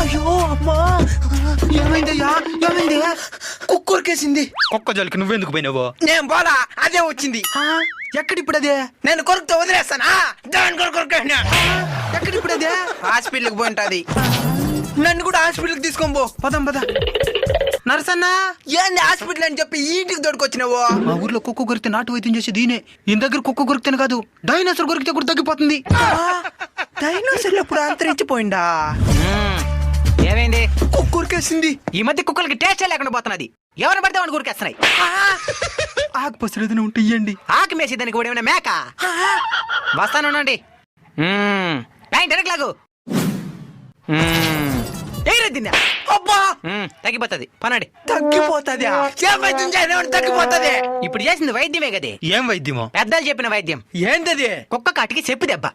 అయ్యో అమ్మా, ఏమైందయ్యా? ఏమైంది? కుక్కరికేసింది. కుక్క జోలికి నువ్వెందుకు పోయినావో? నేను పోలా, అదే వచ్చింది. ఎక్కడిప్పుడు అదే? నేను కొరుకుతో వదిలేస్తానా? దాని కొరకు ఎక్కడిప్పుడు అదే? హాస్పిటల్కి పోయింటది. నన్ను కూడా హాస్పిటల్కి తీసుకొని పో. పదం పద. నరసన్న, ఏంది హాస్పిటల్ అని చెప్పి ఈ ఇంటికి దొరికొచ్చినావు? మా ఊర్లో కుక్క కొరికితే నాటు వైద్యం చేసి దీనే. ఈయన దగ్గర కుక్క కొరికితేనే కాదు, డైనోసార్ కొరికితే కూడా తగ్గిపోతుంది. డైనోసార్ ఎప్పుడు అంతరించిపోయిందా? ఏమైంది? కుక్క కొరికేసింది. ఈ మధ్య కుక్కలకి టేస్ట్ లేకుండా పోతున్నది. ఎవరు పడితే వాడిని గురికేస్తున్నాయి. ఆకు పసరు ఏదైనా ఉంటే ఇయ్యండి. ఆకు మేసి దానికి కూడా ఏమైనా మేక. వస్తానుండండి. లాగు అబ్బా, తగ్గిపోతుంది. పనండి. తగ్గిపోతుంది. తగ్గిపోతుంది. ఇప్పుడు చేసింది వైద్యమే కదే. ఏం వైద్యమో? పెద్దలు చెప్పిన వైద్యం. ఏంటది? కుక్క కాటికి చెప్పు దెబ్బ.